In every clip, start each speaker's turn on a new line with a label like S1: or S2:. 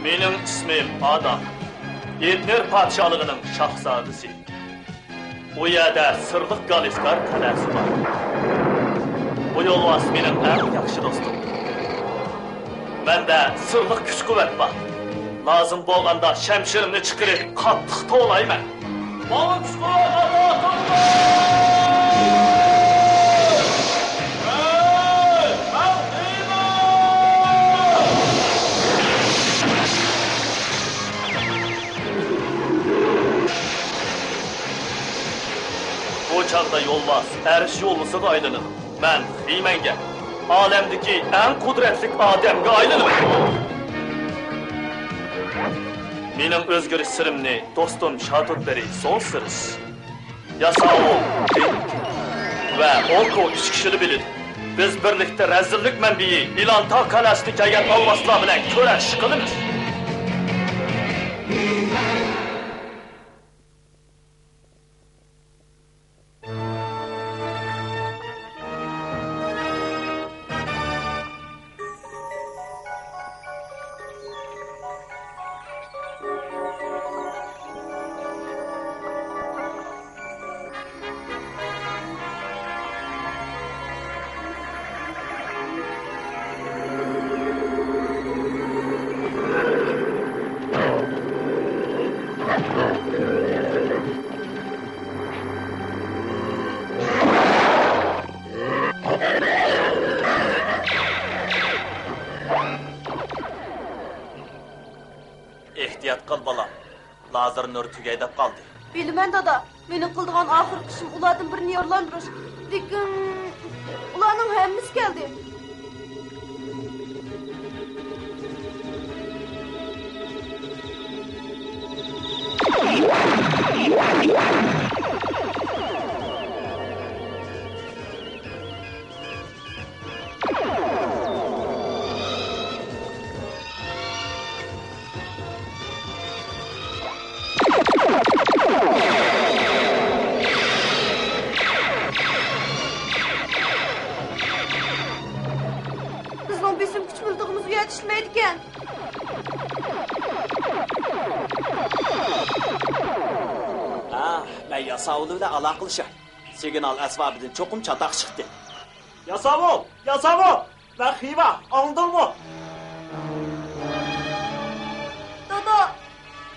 S1: Benim ismim Adam. Yetner padişalığının şahzadesi. Bu yerde Sırlık Galiskar kalesi var. Bu yolvas benim en yakşı dostum. Bende sırlık güç kuvvet var. Lazım bolganda şemşirimni çıkırıp katlıkta olayım. Bana güç kuvvet Allah'ım! Bu çağda yolvas, eriş yollusu aylanır. Ben Hiymenge, alemdeki en kudretli Adem'e aylanır. Benim özgür sırımni dostum Şatutberi son sırış. Yasağı benim ve Olko üç kişini bilir. Biz birlikte rezillik menbiyi İlanta Kalesi'ni kaygan almasla bilen töreş kılınır. Ehtiyat kıl balam. Lazırın örtüge edip kaldı.
S2: Bilmem dada. Benim kıldığan ahır kışım uladın birini yorlandırır. Dikin... Ulanın hemimiz geldi. Bizim küçük mıldığımızı yetişmeydiken.
S3: Ben Yasavul'uyla alakalı Signal esvabidin çokum çatak çıktı.
S4: Yasavul! Yasavul! Ben Hiva, anladın mı?
S2: Dada,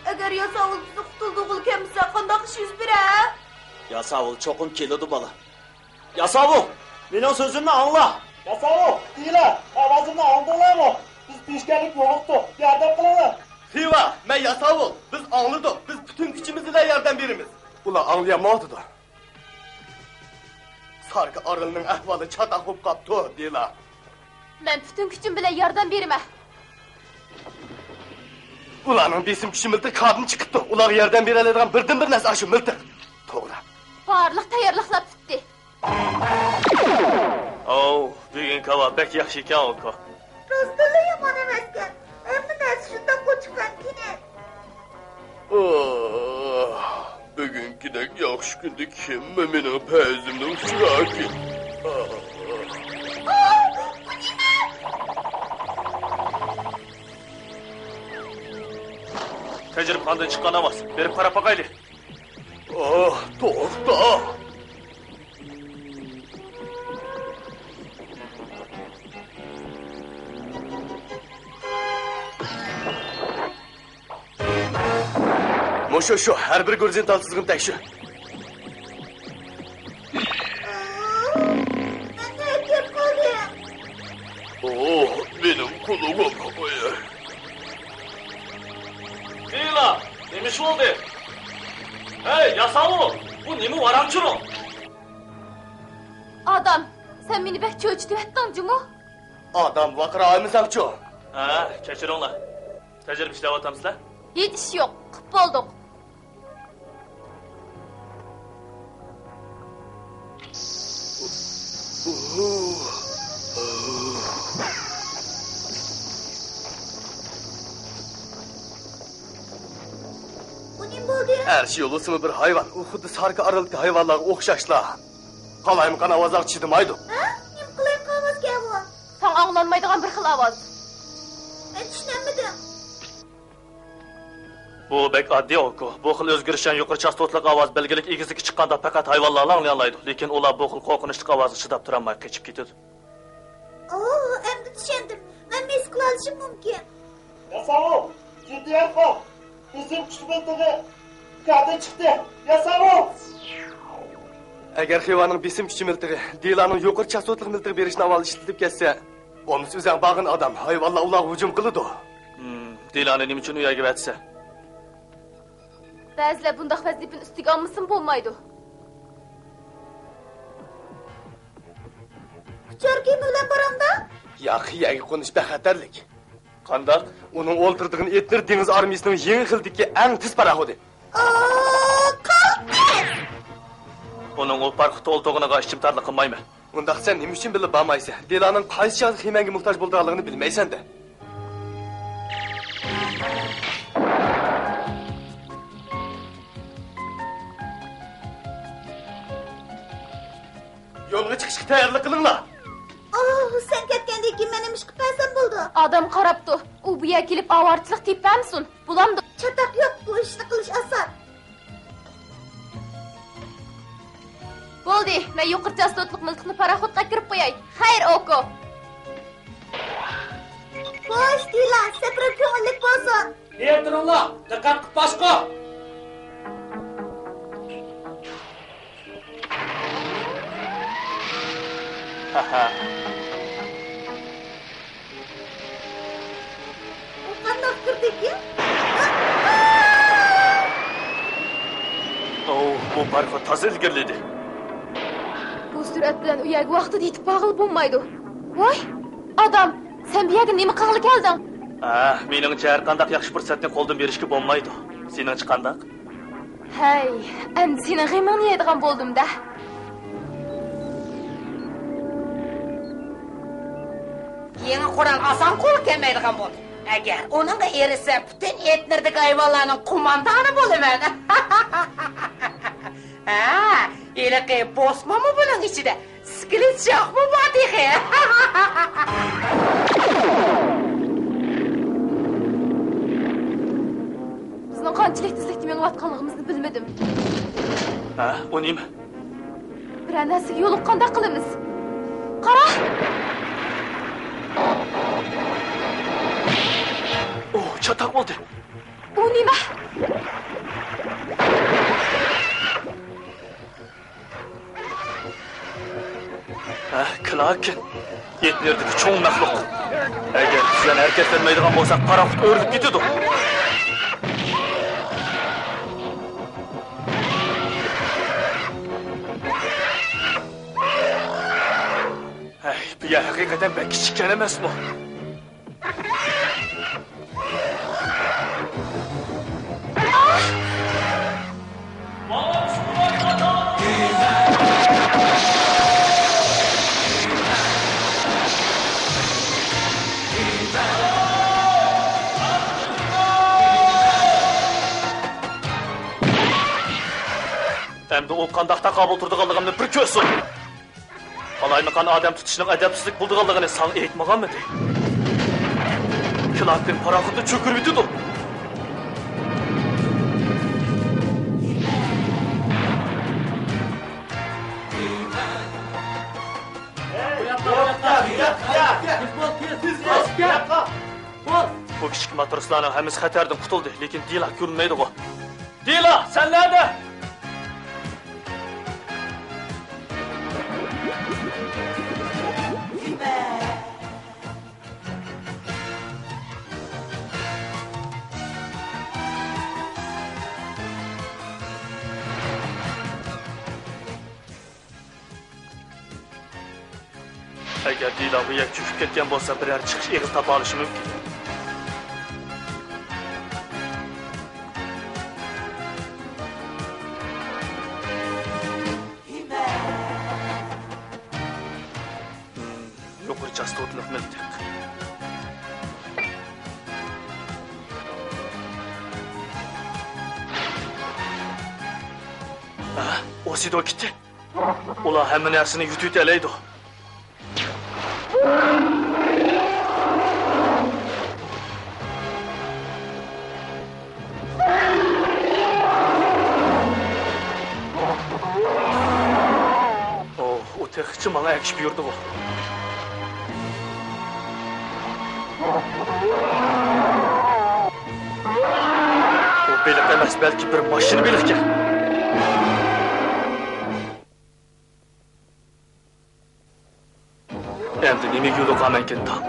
S2: eğer Yasavul bizi kutulduğu kemse kandak iş 101 ha?
S3: Yasavul çokum kilodu bala.
S4: Yasavul! Benim sözümü anla! Yasavul! Dile! Avazımı andılar mı? Biz pişkenlik yoluktu. Yardım kılalım.
S1: Hiva, ben Yasavul. Biz anladık. Biz bütün gücümüzle yerden birimiz.
S5: Ulan anlayamadı da. Sarkı arılının ahvalı çatak hop kaptı diyorlar.
S2: Ben bütün gücüm bile yerden birime.
S5: Ulanın bizim kişimizde kadın çıktı. Ulan yerden bir eleden birden bir nes aşı mıltık. Doğru.
S2: Bağırlık tayarlıklar bitti.
S1: Oh, bugün kava bek yaxşı iken olko.
S2: Rastırlı yaman emezken. Emine şundan koçkan yine.
S5: Bugünkü de yakşı gündü kim meminin peyzimden uçurar ki.
S1: Tecrüb kandan çıkanamaz. Benim para pakaylı.
S5: Doğru. Şu her bir gözün talsızgın tek şu. Benim kuluğum kafaya.
S1: Hila, demiş oldu. Hey, Yasavul, bu nemi varamçırın?
S2: Adam, sen beni bekçi ölçtü ettin mu?
S5: Adam vakıra mısakçı.
S1: Ha, keçir onla. Tecrüb işlev atamızla.
S2: Hiç iş yok, kıp olduk.
S5: Her şey olasımı bir hayvan. Xuddi sarkı aralıkta hayvanlar okşaşlar. Kalayım kan avazak çıdım aydım.
S2: Ha? Nim kılayım kalmaz ki bu? Sen anlanmaydıgan bir xil avaz. Ben tushunmadim.
S1: Bu bek oddiy oku. Bu xil o'zgarishdan yuqori chastotlik ovoz belgilik egizligi chiqqanda faqat hayvonlar anglayolmaydi. Lekin ular bu xil qo'rqinchli ovozni chidab turolmay qochib ketadi.
S2: Endi tushundim. Men mes qila olishim mumkin.
S4: Yasavul, jiddiyat bor. Bizim kuch miltig'i kadin chiqdi. Yasavul.
S5: Agar hayvonning besim kuchi miltig'i Dilaning yuqori chastotlik miltig'i berishni avval ishlatib ketsa, onu o'zang bag'in odam hayvonlar ularga hujum qiladi.
S1: Dilani nima uchun uyaga vatsa?
S2: Ba'zilar bundaq vazifani ustiga olmasin bo'lmaydi. Ucharkim bilan boramda?
S5: Yaqiyaga qo'nish bexatarlik.
S1: Qandoq?
S5: Uning o'ltirdigan etlar dengiz armiyasining yangi xildagi eng tiz paraxodi.
S1: Uning o parxda o'ltig'iniga ishtimtorlik qilmayman.
S5: Undaq sen nima uchun bilib bormaysan? Dilaning qaysi chog'da xiymonga muhtoj bo'lganligini bilmaysan-da. Yo'lga chiqishga tayyorlik qilinglar.
S2: Sen ketgandan keyin men nima qilib qolsam bo'ldi? Odam qarabdi. U bu yerga kelib avorchilik tepamsin. Bulamdi. Chataq yo'q, bu ishni qilish oson. Bo'ldi, men yuqori chastotlik miltiqni paraxodga kirib qo'yay. Xayr, Oko. Xo'sh, Dila, sepra ko'ngillik bo'lsin.
S3: Ertiringlar, diqqat qilib boshqa.
S2: Qandoq kirdiki?
S1: Bu parxod toza ilgirledi.
S2: Bu surat bilan u yerga vaqtida yetib borib bo'lmaydi. Voy, odam, sen bu yerga nima qilib kelding?
S1: Meningcha har qanday yaxshi fursatni qo'ldan berishga bo'lmaydi. Seningchi qandoq?
S2: Hay, endi seni g'imini yeydigan bo'ldim-da.
S6: Yeni Kur'an asan kol kelmeydiğen bo'ldi. Agar onunla erişse bütün etnirdeki hayvanlarının kumandanı buluver. İlaki bosma mı bunun içinde? Sklit şah mı var diye?
S2: Bizning qanchalik tezlikda mengayotganligimizni bilmadim.
S1: O nima?
S2: Bir narsaga yo'liqqanda qilamiz. Qara!
S1: Çatak oldu.
S2: U nima?
S1: Klaken. Yetnerdeki çoğun məxluq. Eğer bizden hareket vermeydiğen bolsak paraxut örgüp gidiyordu. Bu yer hakikaten ben küçükken emas mı? Hem de o qandaqda qabul turduğanlığımni bir körsün. Qalaymiqan adam tutuşunun adabsizlik bulduğanlığını sana aytmagan mıydı? Klaken paraxutni çökürüp yutdu. Bu kichik matroslarning hammasi xatardan qutuldi, lekin Dila ko'rinmaydi o. Dila, sen nerede? Eğer Dila bu yer çöküp ketken bolsa birer çıkış eğil tapa alışı mümkün. Yukarı chastotlik miltiq. Osido gitti. Ular hamma narsani yutib elaydi. Texçi bana ekşi buyurdu bu. O belik emas, belki bir maşını belikdir. Endi nima yo'li qolmagan tam.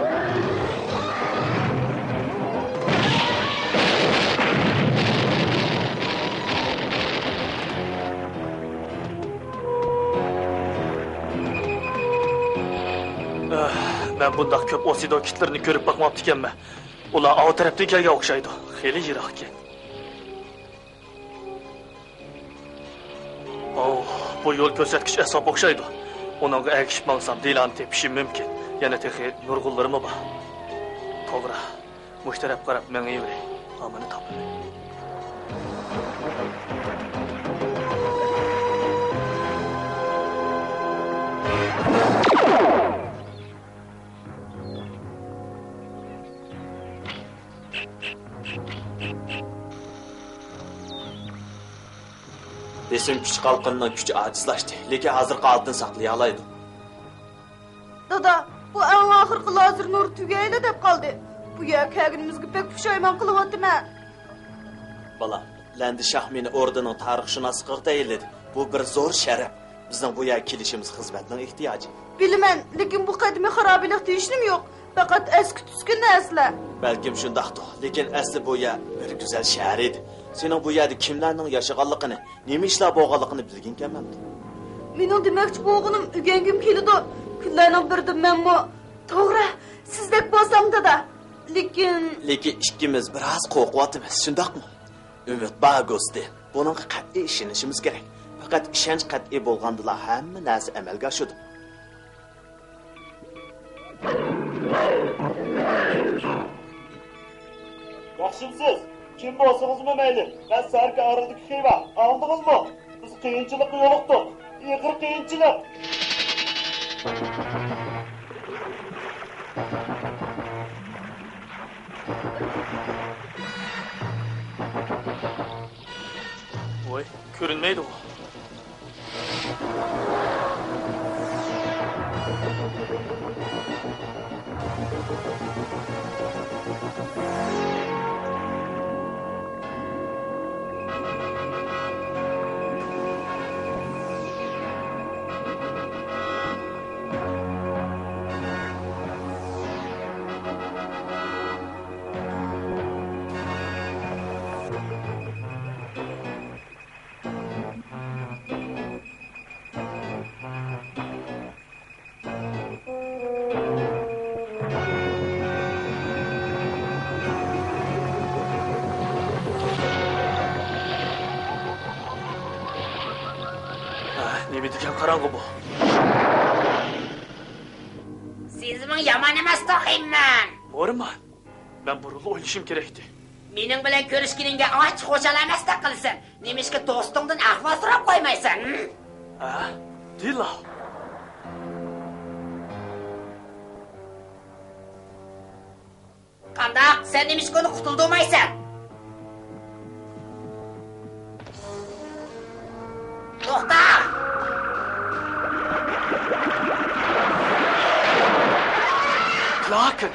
S1: Ben bundaq ko'p osido kitlarini ko'rib bakmaptı ekanman. Ular av tarafdan kelgan o'xshaydi. Xeli yiroq ekan. Bu yo'l ko'rsatkich asob o'xshaydi. Onunla erkishib mansam Dilanı tepishim mümkün. Yana texi nurg'ullarimi bor. To'g'ri. Mushtarab qarab menga yevray. Amani topib.
S3: Besim kuch qalqinning kuchi ajizlashdi, lekin hozir qaldin saqlay olaydi.
S2: Dada, bu en ahırkı lazer nuru tügeyle dep kaldı. Bu ya kəginimizgi pek puşayman kılıvatım.
S3: Bala, Lendi Şah meni orduning tarixshunosi qilib tayinladi. Bu bir zo'r sharaf. Bizning bu yer kelishimiz xizmatning ehtiyoji.
S2: Bilemen, lekin bu kadimi harabilik deyishim yok. Fakat eski tüskün nesle.
S3: Balkim shundaqdir, lekin asli bu yer bir go'zal shahar edi. Sening bu yerda kimlarning yashaganligini, nima ishlar bo'lganligini bilganman.
S2: Mening demoqchi bo'lganim o'rgangim keladi. Kunlarning birida men bu to'g'ri sizdek bo'lsam da. Lekin
S3: ikkimiz biroz qo'rqyapmiz, shundaqmi? Umid bor go'sti. Buning qat'iy ishonishimiz kerak. Faqat ishonch qat'iy bo'lganda hamma narsa amalga oshadi.
S4: Yaxshimsiz? Kim bo'lsangiz mayli. Ben sarka aradagi xiva. Aldingizmi? Biz qiyinchilikqa yo'liqdik. Ig'ir qiyinchilik.
S1: Voy, ko'rinmaydi bu. Nima degan qarang'i bu?
S6: Sizning yomon emas to'qiyman.
S1: Borman. Ben burilib o'ylashim kerakdi.
S6: Mening bilan ko'rishganingga och xo'jalamasda qilsin. Nemishga do'stingdan ahvol so'rab qo'ymaysan?
S1: Ha? Dila.
S6: Qandaq, sen nemishkani qutuldurmaysan? To'xta!
S1: Lakin.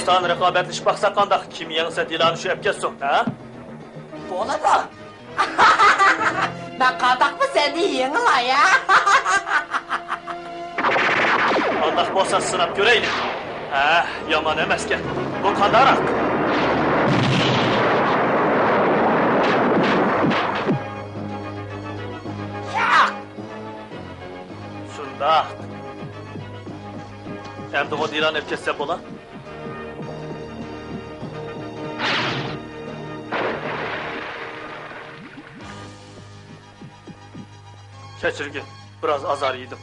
S1: Dostan raqobatlashib baqsa qandoq kim yengsa Dilani shu yapketsin, ha?
S6: Bo'ladi. Ben qandaqmi seni yengila ya?
S1: Qandoq bo'lsa sinab ko'raylik. Ha, yomon emasga. Bu qandoq?
S6: Yo'q.
S1: Shundoq. Endi o Dilani yapketsa bo'la? Keçirgin, biraz azar yedim.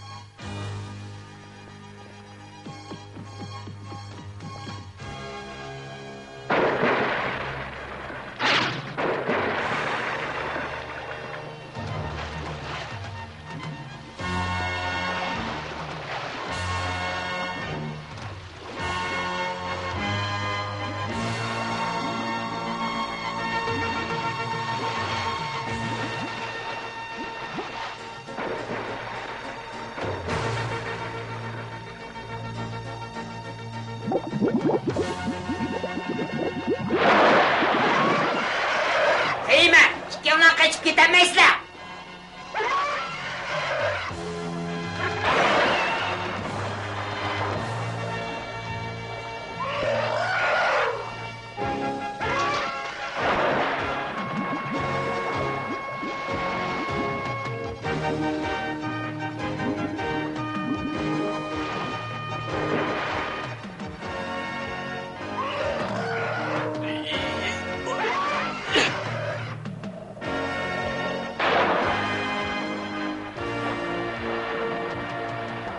S6: Heyman, ikkovlan qochib ketameysizlar.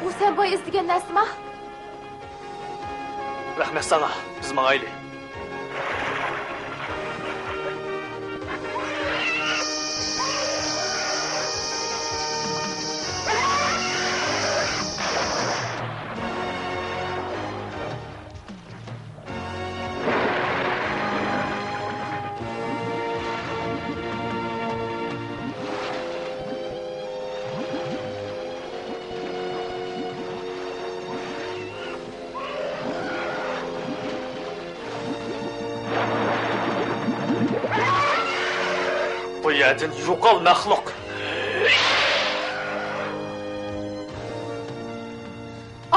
S2: Bu sen boy istegan narsami?
S1: Rahmet sana, biz mağayli. Bu yerden yo'qol maxluq.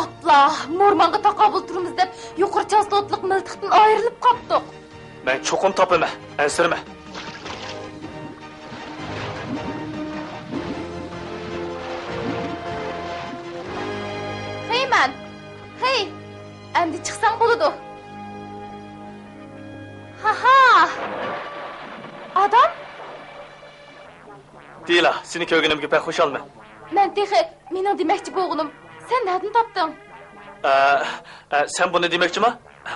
S2: Atla, mormanga taqabul turimiz deb yuqori chastotliq miltiqdan ayrilib qoldik.
S1: Ben çoqum topima, ensirme.
S2: Heyman, hey, endi chiqsang bo'ladi. Ha. Adam?
S1: Dila, seni ko'rganimga pek hoş olma.
S2: Men texi, mening demoqchi bo'lganim, sen nereden topding?
S1: Sen bunu demekçi mi?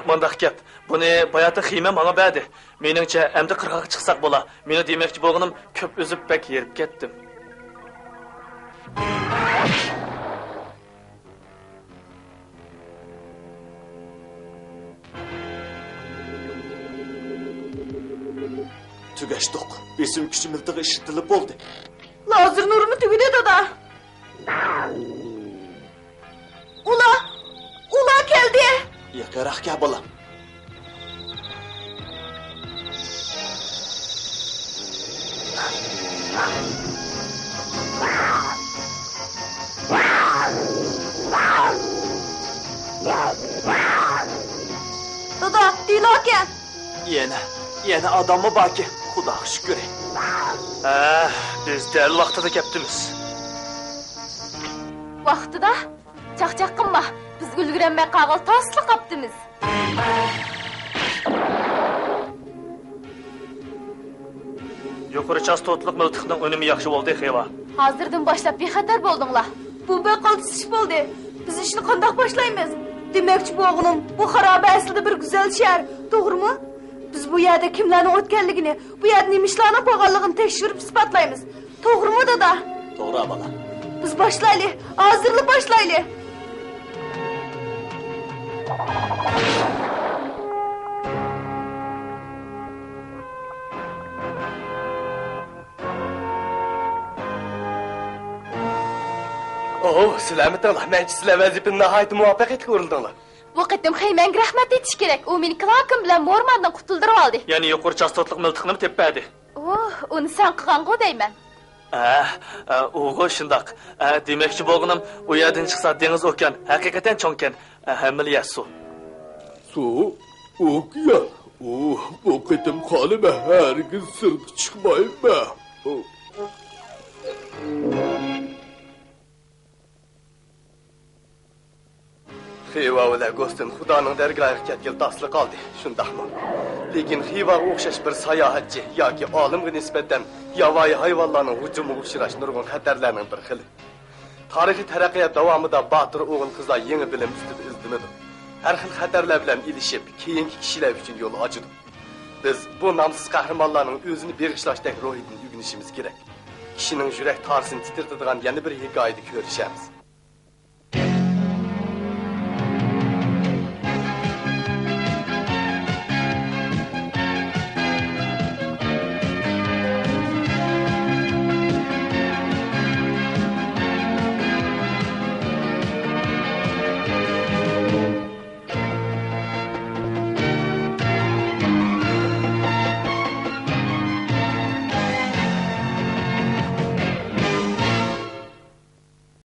S1: Mandaq gap. Bunu bayatı xiyme bana berdi. Meningçe endi qirg'oqqa chiqsak bo'la. Meni demekçi bo'lganim ko'p o'zib pek yerib ketdim.
S3: Tugaştık. Besim küçü miltiği işitilip oldu.
S2: Lazer nurunu tügüde dada. Ula geldi.
S3: Yakarak ya balam.
S2: Dada, dilaken.
S3: Yine adamı baki. Xuda şükür.
S1: Biz dərli vaxtada kəpdimiz.
S2: Vaxtıda, çaq qınma. Biz gülgürənmə qağıl taslı qapdimiz.
S1: Yuqori chastotliq miltiqning önümü yaxşı oldu Xeva.
S2: Hazırdan başlap bexatar boldunglar. Bu beqaltı iş boldu. Biz işini qandaq başlaymiz? Deməkçi boğunum, bu xarabə əslində bir güzel şəhər, doğrumu? Biz bu yerdə kimlərin o'tganligini, bu yerdə nemişlərin bağallığını tekşirib ispatlaymiz. Doğrumu dada?
S3: Doğru abala.
S2: Biz başlaylı, hazırlı başlaylı.
S5: Sizlar mitіңlar, мәнші sizlar vəzifini nəhayət muvaffəqiyyətli görüldіңlər.
S2: Bu qitim Xeymanga rahmat etish kerak. U meni Clarkim bilan Mormandan qutuldirib oldi.
S1: Ya'ni yuqori chastotliq miltiqni tepadi.
S2: Uni sen qilgan-ku deyman.
S1: O'g'il shundoq. Demoqchi bo'lganim, u yerdan chiqsa dengiz okean haqiqatan cho'nkan. Hamma suv.
S7: Suv? Okean. Bu qitim qolima hargiz sirtga chiqmayman.
S5: Xiva bilan Gostin Xudoning dargohiga ketgil tasli qoldi, shundaqmi? Lekin Xiva o'xshash bir sayohatchi yoki olimga nisbatan yovvoyi hayvonlarning hujumiga uchrash nurg'un xatarlarning bir xili. Tarixiy taraqqiyot davomida botir o'g'il qizlar yangi bilim ustida izlanadi. Har xil xatarlar bilan ilishib, keyingi kishilar uchun yo'l ochadi. Biz bu nomsiz qahramonlarning o'zini beg'ishlashdek ruhiyatini o'rganishimiz kerak. Kishining yurak tarzini titrtadigan yana bir hikoyani ko'rishamiz.